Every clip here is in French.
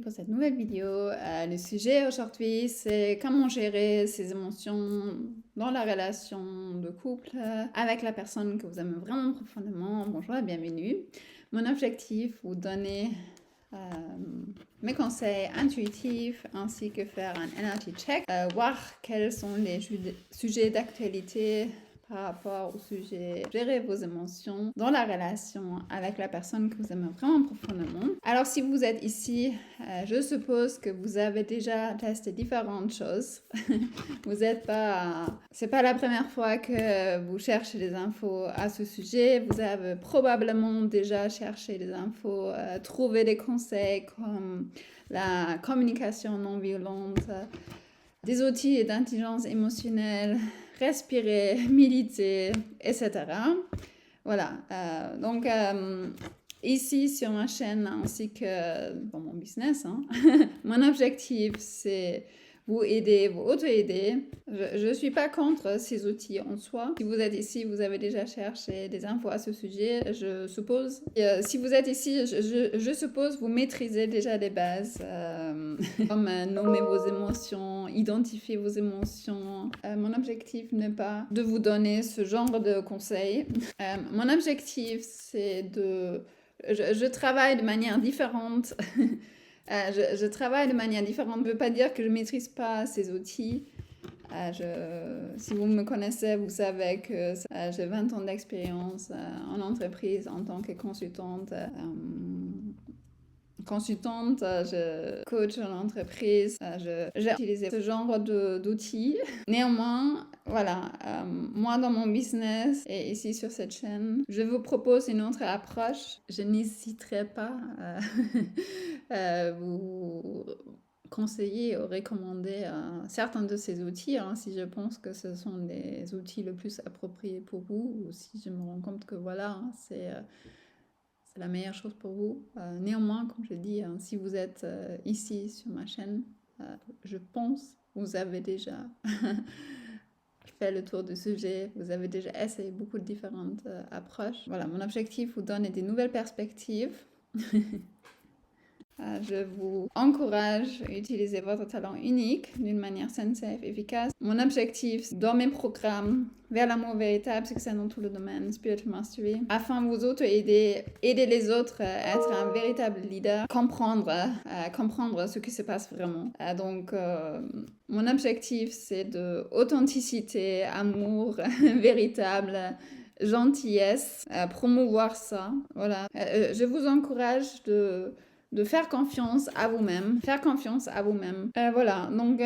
pour cette nouvelle vidéo. Le sujet aujourd'hui, c'est comment gérer ses émotions dans la relation de couple avec la personne que vous aimez vraiment profondément. Bonjour et bienvenue. Mon objectif, vous donner mes conseils intuitifs ainsi que faire un energy check, voir quels sont les sujets d'actualité par rapport au sujet gérer vos émotions dans la relation avec la personne que vous aimez vraiment profondément. Alors si vous êtes ici, je suppose que vous avez déjà testé différentes choses. Vous êtes pas, c'est pas la première fois que vous cherchez des infos à ce sujet. Vous avez probablement déjà cherché des infos, trouvé des conseils comme la communication non violente, des outils d'intelligence émotionnelle, respirer, méditer, etc. Voilà. Donc, ici sur ma chaîne ainsi que dans mon business, mon objectif, c'est vous aider, vous auto-aider. Je ne suis pas contre ces outils en soi. Si vous êtes ici, vous avez déjà cherché des infos à ce sujet, je suppose. Si vous êtes ici, je suppose vous maîtrisez déjà les bases, comme nommer vos émotions, identifier vos émotions. Mon objectif n'est pas de vous donner ce genre de conseils. Mon objectif, c'est de... Je travaille de manière différente. Je travaille de manière différente. Ça ne veut pas dire que je ne maîtrise pas ces outils. Si vous me connaissez, vous savez que j'ai 20 ans d'expérience en entreprise en tant que consultante. Je coach en entreprise, j'ai utilisé ce genre d'outils. Néanmoins, voilà, moi dans mon business et ici sur cette chaîne, je vous propose une autre approche. Je n'hésiterai pas à vous conseiller ou recommander certains de ces outils si je pense que ce sont les outils les plus appropriés pour vous ou si je me rends compte que voilà, c'est la meilleure chose pour vous. Néanmoins, comme je dis, si vous êtes ici sur ma chaîne, je pense que vous avez déjà fait le tour du sujet, vous avez déjà essayé beaucoup de différentes approches. Voilà, mon objectif, vous donner des nouvelles perspectives. Je vous encourage à utiliser votre talent unique d'une manière saine, safe, efficace. Mon objectif dans mes programmes vers l'amour véritable, c'est que c'est dans tout le domaine Spiritual Mastery, afin de vous auto-aider, aider les autres à être un véritable leader, comprendre ce qui se passe vraiment. Donc, mon objectif, c'est de authenticité, amour véritable, gentillesse, promouvoir ça. Voilà. Je vous encourage de faire confiance à vous-même. Voilà, donc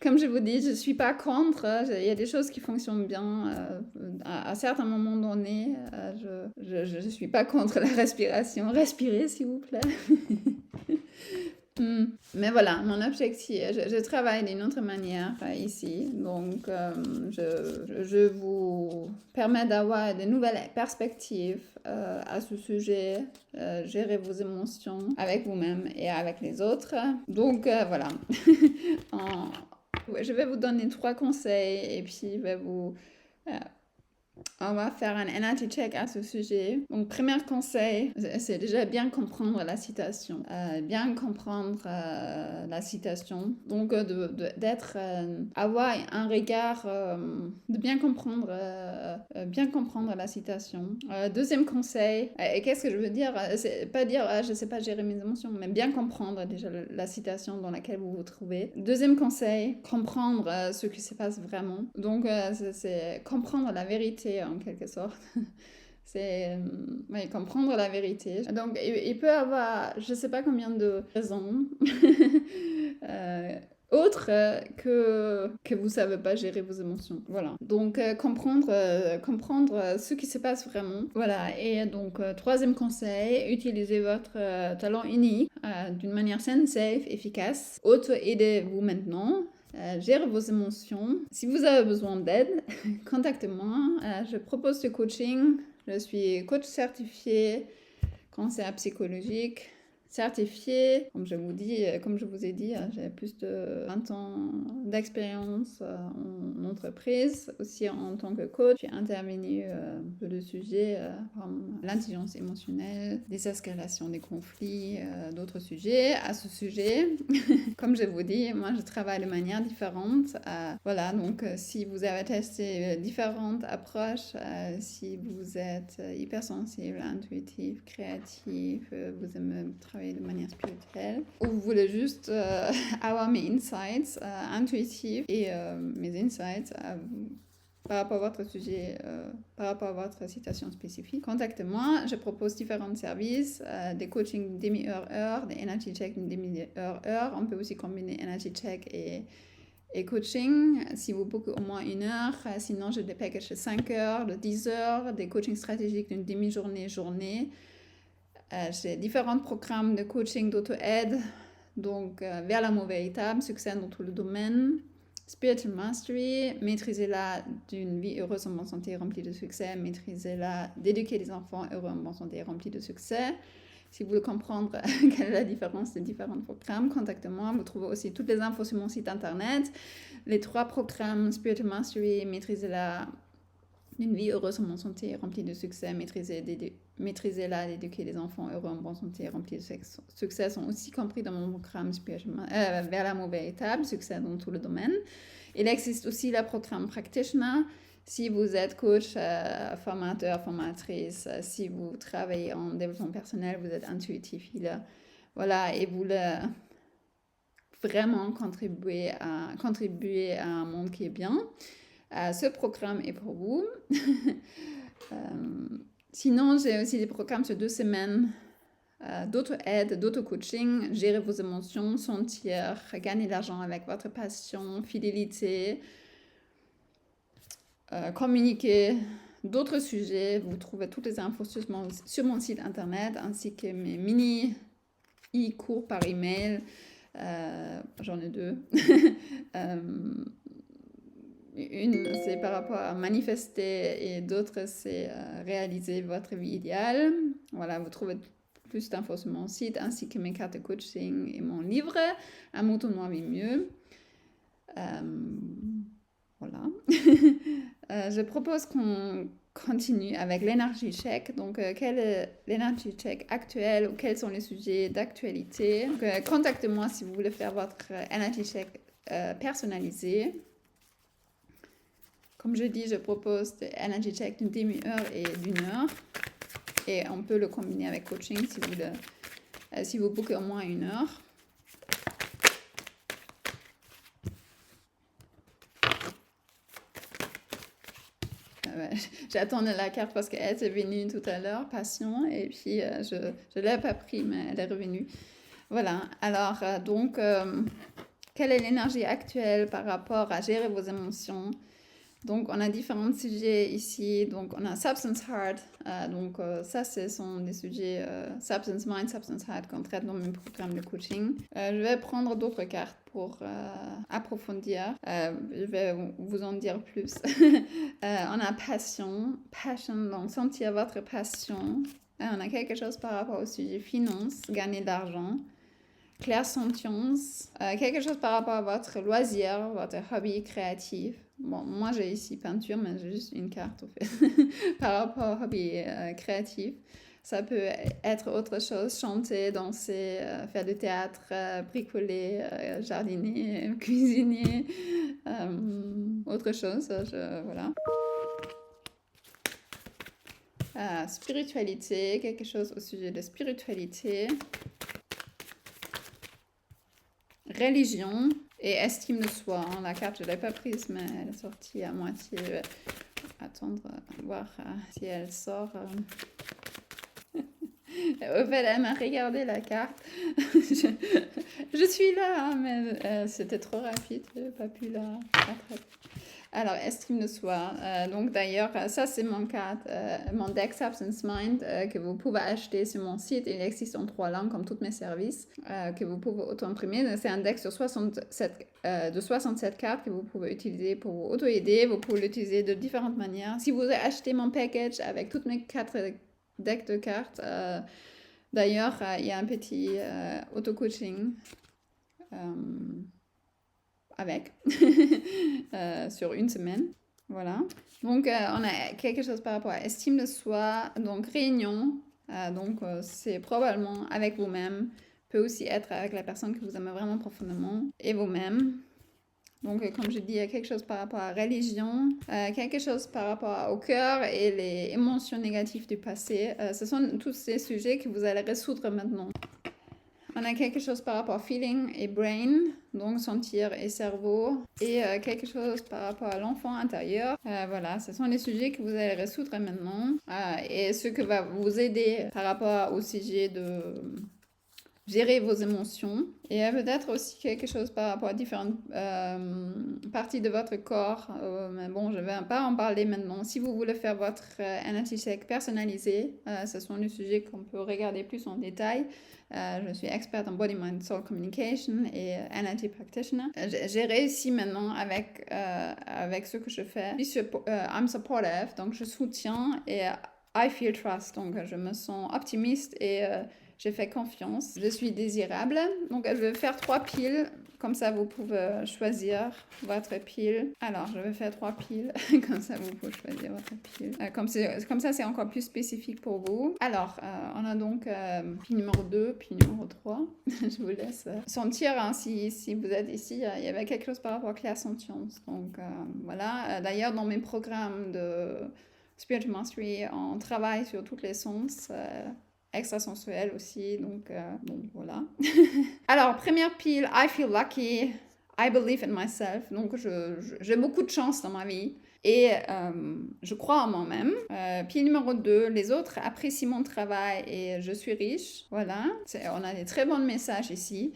comme je vous dis, je ne suis pas contre. Il y a des choses qui fonctionnent bien. À certains moments donnés, je ne suis pas contre la respiration. Respirez, s'il vous plaît. Mais voilà, mon objectif, je travaille d'une autre manière ici, donc je vous permets d'avoir de nouvelles perspectives à ce sujet, gérer vos émotions avec vous-même et avec les autres. Donc voilà, je vais vous donner 3 conseils et puis je vais vous... on va faire un energy check à ce sujet. Donc, premier conseil, c'est déjà bien comprendre la citation. Donc, avoir un regard, de bien comprendre la citation. Deuxième conseil, et qu'est-ce que je veux dire? C'est pas dire, je sais pas gérer mes émotions, mais bien comprendre déjà la citation dans laquelle vous vous trouvez. Deuxième conseil, comprendre ce qui se passe vraiment. Donc, c'est comprendre la vérité en quelque sorte. C'est comprendre la vérité. Donc, il peut avoir, je ne sais pas combien de raisons autres que vous ne savez pas gérer vos émotions. Voilà. Donc, comprendre ce qui se passe vraiment. Voilà. Et donc, troisième conseil, utilisez votre talent unique d'une manière saine, safe, efficace. Auto-aidez-vous maintenant. Gère vos émotions. Si vous avez besoin d'aide, contactez-moi. Je propose du coaching. Je suis coach certifié, conseillère psychologique, certifiée. Comme je vous ai dit, j'ai plus de 20 ans d'expérience en entreprise, aussi en tant que coach. J'ai intervenu sur le sujet comme l'intelligence émotionnelle, des escalations des conflits, d'autres sujets. À ce sujet, comme je vous dis, moi je travaille de manière différente. Voilà, donc si vous avez testé différentes approches, si vous êtes hypersensible, intuitif, créatif, vous aimez travailler de manière spirituelle, ou vous voulez juste avoir mes insights intuitifs et mes insights par rapport à votre sujet, par rapport à votre situation spécifique, contactez-moi. Je propose différents services, des coachings demi-heure, des energy check d'une demi-heure. On peut aussi combiner energy check et coaching, si vous bookez au moins 1 heure. Sinon, j'ai des packages de 5 heures, de 10 heures, des coachings stratégiques d'une demi-journée. J'ai différents programmes de coaching d'auto-aide, donc vers l'amour véritable, succès dans tout le domaine. Spiritual Mastery, maîtrisez-la d'une vie heureuse en bonne santé remplie de succès, maîtrisez-la d'éduquer des enfants heureux en bonne santé remplis de succès. Si vous voulez comprendre quelle est la différence des différents programmes, contactez-moi. Vous trouvez aussi toutes les infos sur mon site internet. Les 3 programmes Spiritual Mastery, maîtrisez-la d'une vie heureuse en bonne santé remplie de succès, maîtrisez-la d'éduquer des enfants heureux en bonne santé remplis de succès sont aussi compris dans mon programme vers l'amour véritable, succès dans tout le domaine. Il existe aussi le programme Practitioner. Si vous êtes coach, formateur, formatrice, si vous travaillez en développement personnel, vous êtes intuitif, healer, voilà, et vous voulez vraiment contribuer à un monde qui est bien, ce programme est pour vous. Sinon, j'ai aussi des programmes sur 2 semaines d'auto-aide, d'auto-coaching, gérer vos émotions, sentir, gagner de l'argent avec votre passion, fidélité, communiquer, d'autres sujets. Vous trouvez toutes les infos sur mon site internet, ainsi que mes mini e-cours par email. J'en ai 2. Une, c'est par rapport à manifester et d'autres, c'est réaliser votre vie idéale. Voilà, vous trouvez plus d'infos sur mon site, ainsi que mes cartes de coaching et mon livre, Amour, ton noir vie mieux. Voilà. Je propose qu'on continue avec l'énergie check. Donc, quel est l'énergie check actuelle ou quels sont les sujets d'actualité? Contactez-moi si vous voulez faire votre energy check personnalisé. Comme je dis, je propose des energy check d'une demi-heure et d'1 heure. Et on peut le combiner avec coaching si vous bookez au moins 1 heure. J'attendais la carte parce qu'elle est venue tout à l'heure, passion, et puis je ne l'ai pas pris, mais elle est revenue. Voilà, alors donc, quelle est l'énergie actuelle par rapport à gérer vos émotions? Donc, on a différents sujets ici. Donc, on a Substance Heart. Donc, ça, ce sont des sujets Substance Mind, Substance Heart qu'on traite dans mes programmes de coaching. Je vais prendre d'autres cartes pour approfondir. Je vais vous en dire plus. On a Passion, donc sentir votre passion. On a quelque chose par rapport au sujet Finance, gagner de l'argent. Clairsentience, quelque chose par rapport à votre loisir, votre hobby créatif. Bon, moi j'ai ici peinture, mais j'ai juste une carte au fait. Par rapport au hobby créatif. Ça peut être autre chose, chanter, danser, faire du théâtre, bricoler, jardiner, cuisiner, autre chose, voilà. Spiritualité, quelque chose au sujet de spiritualité. Religion et estime de soi. La carte, je ne l'ai pas prise, mais elle est sortie à moitié. Je vais attendre, voir si elle sort. Au fait, elle m'a regardé la carte. je suis là, hein, mais c'était trop rapide. Je n'ai pas pu la rattraper. Alors, estime de soi. Donc, d'ailleurs, ça, c'est mon deck Substance Mind que vous pouvez acheter sur mon site. Il existe en 3 langues, comme tous mes services, que vous pouvez auto-imprimer. C'est un deck de 67 cartes que vous pouvez utiliser pour vous auto-aider. Vous pouvez l'utiliser de différentes manières. Si vous achetez mon package avec toutes mes 4 decks de cartes, D'ailleurs, il y a un petit auto-coaching avec sur une semaine. Voilà. Donc, on a quelque chose par rapport à estime de soi. Donc, réunion. C'est probablement avec vous-même. Peut aussi être avec la personne que vous aimez vraiment profondément et vous-même. Donc, comme je dis, il y a quelque chose par rapport à la religion, quelque chose par rapport au cœur et les émotions négatives du passé. Ce sont tous ces sujets que vous allez résoudre maintenant. On a quelque chose par rapport à feeling et brain, donc sentir et cerveau, et quelque chose par rapport à l'enfant intérieur. Voilà, ce sont les sujets que vous allez résoudre maintenant et ce que va vous aider par rapport au sujet de gérer vos émotions. Et peut-être aussi quelque chose par rapport à différentes parties de votre corps. Mais bon, je ne vais pas en parler maintenant. Si vous voulez faire votre energy check personnalisé, ce sont les sujets qu'on peut regarder plus en détail. Je suis experte en Body, Mind, Soul Communication et energy practitioner. J'ai réussi maintenant avec ce que je fais. I'm supportive, donc je soutiens et I feel trust, donc je me sens optimiste et j'ai fait confiance. Je suis désirable. Donc, je vais faire 3 piles. Comme ça, vous pouvez choisir votre pile. Alors, je vais faire 3 piles. Comme ça, vous pouvez choisir votre pile. Comme ça, c'est encore plus spécifique pour vous. Alors, on a donc pile numéro 2, pile numéro 3. Je vous laisse sentir hein, si vous êtes ici. Il y avait quelque chose par rapport à clairsentience. Donc, voilà. D'ailleurs, dans mes programmes de Spiritual Mastery, on travaille sur toutes les sens. Extrasensuel aussi, donc voilà. Alors, première pile, I feel lucky, I believe in myself, donc j'ai beaucoup de chance dans ma vie et je crois en moi-même. Pile numéro 2, les autres apprécient mon travail et je suis riche, voilà. On a des très bons messages ici.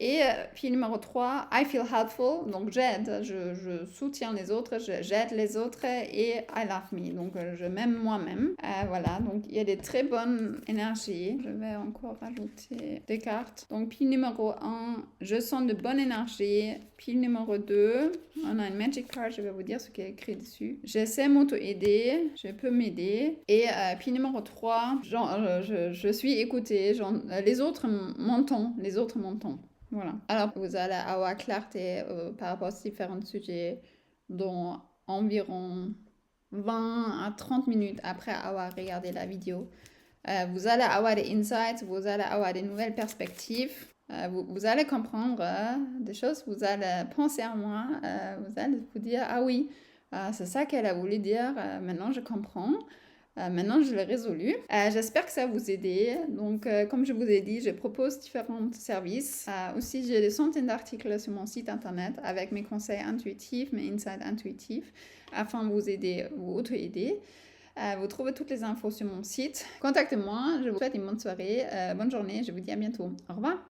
Et puis numéro 3, I feel helpful, donc j'aide, je soutiens les autres, j'aide les autres et I love me, donc je m'aime moi-même. Voilà, donc il y a des très bonnes énergies. Je vais encore rajouter des cartes. Donc pile numéro 1, je sens de bonnes énergies. Pile numéro 2, on a une magic card, je vais vous dire ce qui est écrit dessus. J'essaie m'auto-aider, je peux m'aider. Et pile numéro 3, je suis écoutée, les autres m'entendent. Voilà. Alors, vous allez avoir clarté par rapport à différents sujets dont environ 20 à 30 minutes après avoir regardé la vidéo. Vous allez avoir des insights, vous allez avoir des nouvelles perspectives. Vous allez comprendre des choses, vous allez penser à moi, vous allez vous dire, ah oui, c'est ça qu'elle a voulu dire, maintenant je comprends. Maintenant, je l'ai résolu. J'espère que ça va vous aider. Donc, comme je vous ai dit, je propose différents services. Aussi, j'ai des centaines d'articles sur mon site internet avec mes conseils intuitifs, mes insights intuitifs, afin de vous aider, vous auto-aider. Vous trouvez toutes les infos sur mon site. Contactez-moi. Je vous souhaite une bonne soirée, bonne journée. Je vous dis à bientôt. Au revoir.